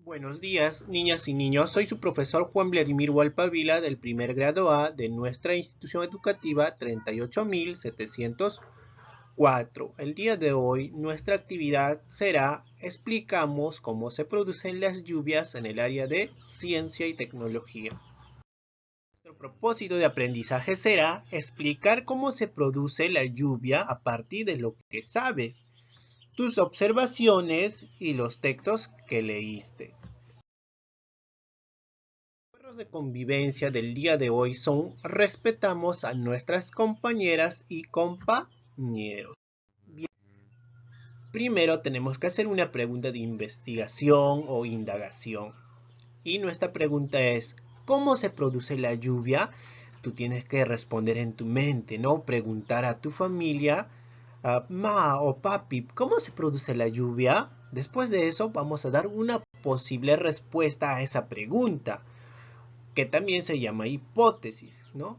Buenos días, niñas y niños. Soy su profesor Juan Vladimir Hualpavila del primer grado A de nuestra institución educativa 38704. El día de hoy, nuestra actividad será explicamos cómo se producen las lluvias en el área de ciencia y tecnología. Nuestro propósito de aprendizaje será explicar cómo se produce la lluvia a partir de lo que sabes, tus observaciones y los textos que leíste. Los de convivencia del día de hoy son respetamos a nuestras compañeras y compañeros. Bien, primero tenemos que hacer una pregunta de investigación o indagación. Y nuestra pregunta es, ¿cómo se produce la lluvia? Tú tienes que responder en tu mente, ¿no? Preguntar a tu familia, ma o papi, ¿cómo se produce la lluvia? Después de eso vamos a dar una posible respuesta a esa pregunta, que también se llama hipótesis, ¿no?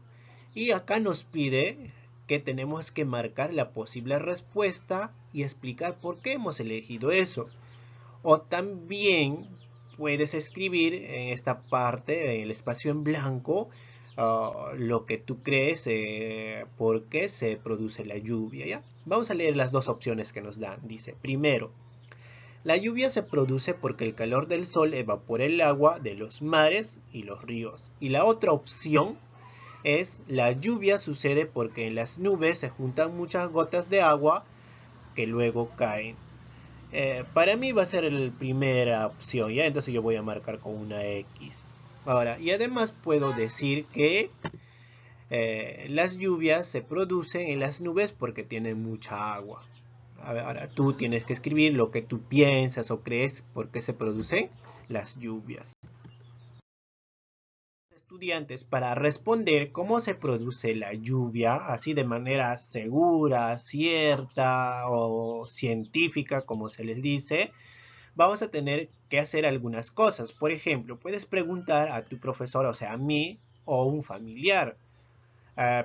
Y acá nos pide que tenemos que marcar la posible respuesta y explicar por qué hemos elegido eso. O también puedes escribir en esta parte, en el espacio en blanco, lo que tú crees por qué se produce la lluvia, ¿ya? Vamos a leer las dos opciones que nos dan. Dice, primero, la lluvia se produce porque el calor del sol evapora el agua de los mares y los ríos. Y la otra opción es la lluvia sucede porque en las nubes se juntan muchas gotas de agua que luego caen. Para mí va a ser la primera opción, ¿ya? Entonces yo voy a marcar con una X. Ahora, y además puedo decir que las lluvias se producen en las nubes porque tienen mucha agua. Ahora tú tienes que escribir lo que tú piensas o crees por qué se producen las lluvias. Estudiantes, para responder cómo se produce la lluvia, así de manera segura, cierta o científica, como se les dice, vamos a tener que hacer algunas cosas. Por ejemplo, puedes preguntar a tu profesor, o sea, a mí o un familiar.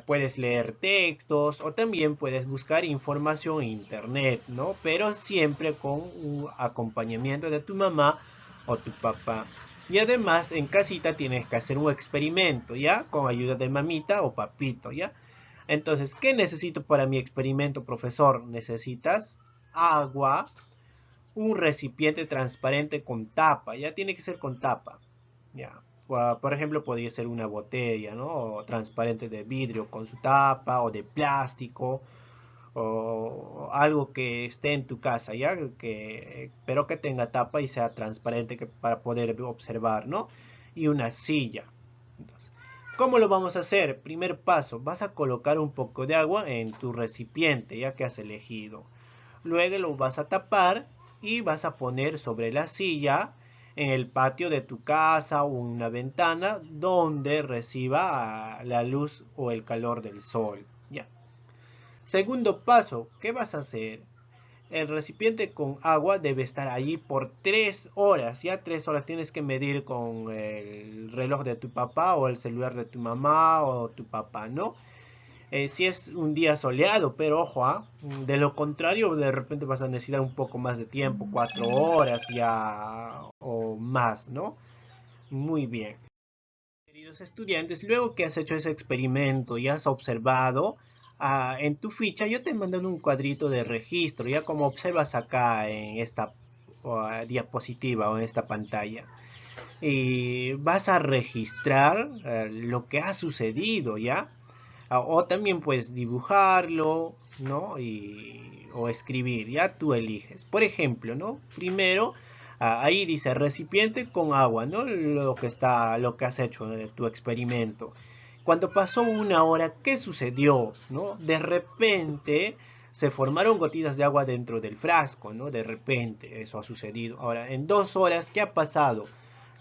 Puedes leer textos o también puedes buscar información en internet, ¿no? Pero siempre con un acompañamiento de tu mamá o tu papá. Y además en casita tienes que hacer un experimento, ¿ya? Con ayuda de mamita o papito, ¿ya? Entonces, ¿qué necesito para mi experimento, profesor? Necesitas agua, un recipiente transparente con tapa, ya tiene que ser con tapa, ya. Por ejemplo, podría ser una botella, ¿no? O transparente de vidrio con su tapa, o de plástico, o algo que esté en tu casa, ¿ya? Pero que tenga tapa y sea transparente para poder observar, ¿no? Y una silla. Entonces, ¿cómo lo vamos a hacer? Primer paso, vas a colocar un poco de agua en tu recipiente, ya que has elegido. Luego lo vas a tapar y vas a poner sobre la silla en el patio de tu casa o una ventana donde reciba la luz o el calor del sol. Ya. Segundo paso, ¿qué vas a hacer? El recipiente con agua debe estar allí por 3 horas. Ya 3 horas tienes que medir con el reloj de tu papá o el celular de tu mamá o tu papá, ¿no? Si es un día soleado, pero ojo, de lo contrario, de repente vas a necesitar un poco más de tiempo, 4 horas ya o más, ¿no? Muy bien. Queridos estudiantes, luego que has hecho ese experimento y has observado, en tu ficha yo te he mandado un cuadrito de registro, ya como observas acá en esta diapositiva o en esta pantalla. Y vas a registrar lo que ha sucedido, ¿ya? O también puedes dibujarlo, ¿no? O escribir, ya tú eliges. Por ejemplo, ¿no? Primero, ahí dice recipiente con agua, ¿no? Lo que has hecho de tu experimento. Cuando pasó una hora, ¿qué sucedió? ¿No? De repente se formaron gotitas de agua dentro del frasco, ¿no? De repente eso ha sucedido. Ahora, en 2 horas, ¿qué ha pasado?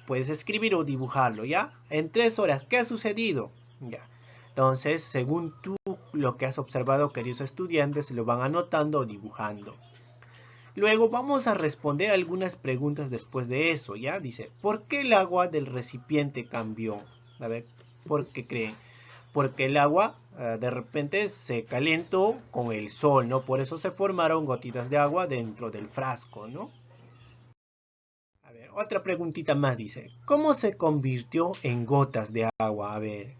Puedes escribir o dibujarlo, ¿ya? En 3 horas, ¿qué ha sucedido? Ya. Entonces, según tú lo que has observado, queridos estudiantes, lo van anotando o dibujando. Luego vamos a responder algunas preguntas después de eso, ¿ya? Dice, ¿por qué el agua del recipiente cambió? A ver, ¿por qué creen? Porque el agua de repente se calentó con el sol, ¿no? Por eso se formaron gotitas de agua dentro del frasco, ¿no? A ver, otra preguntita más dice, ¿cómo se convirtió en gotas de agua? A ver,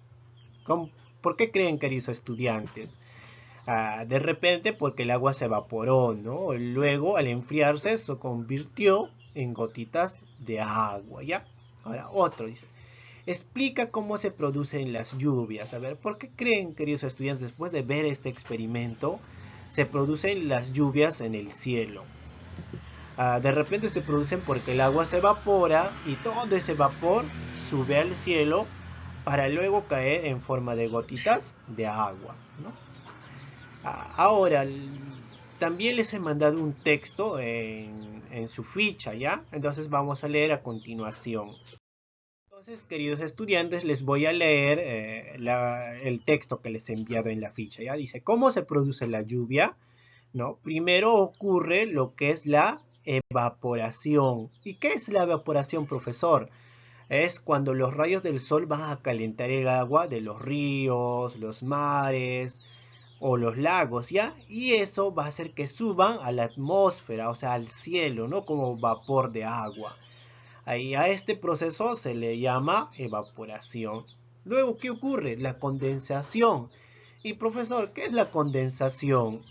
¿por qué creen, queridos estudiantes? De repente porque el agua se evaporó, ¿no? Luego al enfriarse se convirtió en gotitas de agua, ¿ya? Ahora otro dice, explica cómo se producen las lluvias. A ver, ¿por qué creen, queridos estudiantes, después de ver este experimento, se producen las lluvias en el cielo? De repente se producen porque el agua se evapora y todo ese vapor sube al cielo para luego caer en forma de gotitas de agua, ¿no? Ahora, también les he mandado un texto en su ficha, ¿ya? Entonces vamos a leer a continuación. Entonces, queridos estudiantes, les voy a leer el texto que les he enviado en la ficha, ¿ya? Dice, ¿cómo se produce la lluvia? ¿No? Primero ocurre lo que es la evaporación. ¿Y qué es la evaporación, profesor? Es cuando los rayos del sol van a calentar el agua de los ríos, los mares o los lagos, ¿ya? Y eso va a hacer que suban a la atmósfera, o sea, al cielo, ¿no? Como vapor de agua. Ahí a este proceso se le llama evaporación. Luego, ¿qué ocurre? La condensación. Y profesor, ¿qué es la condensación?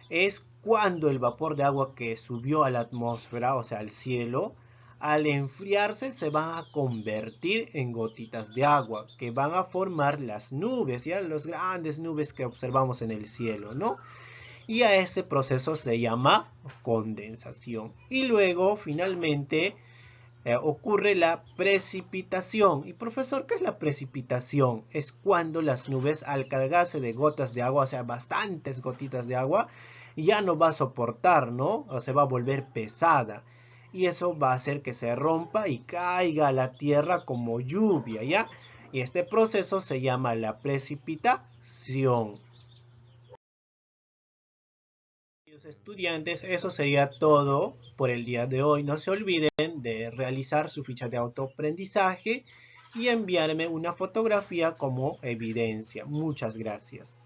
Es cuando el vapor de agua que subió a la atmósfera, o sea, al cielo, al enfriarse se van a convertir en gotitas de agua que van a formar las nubes, ya las grandes nubes que observamos en el cielo, ¿no? Y a ese proceso se llama condensación. Y luego, finalmente, ocurre la precipitación. Y profesor, ¿qué es la precipitación? Es cuando las nubes al cargarse de gotas de agua, o sea, bastantes gotitas de agua, ya no va a soportar, ¿no? O se va a volver pesada. Y eso va a hacer que se rompa y caiga a la tierra como lluvia, ¿ya? Y este proceso se llama la precipitación. Estudiantes, eso sería todo por el día de hoy. No se olviden de realizar su ficha de autoaprendizaje y enviarme una fotografía como evidencia. Muchas gracias.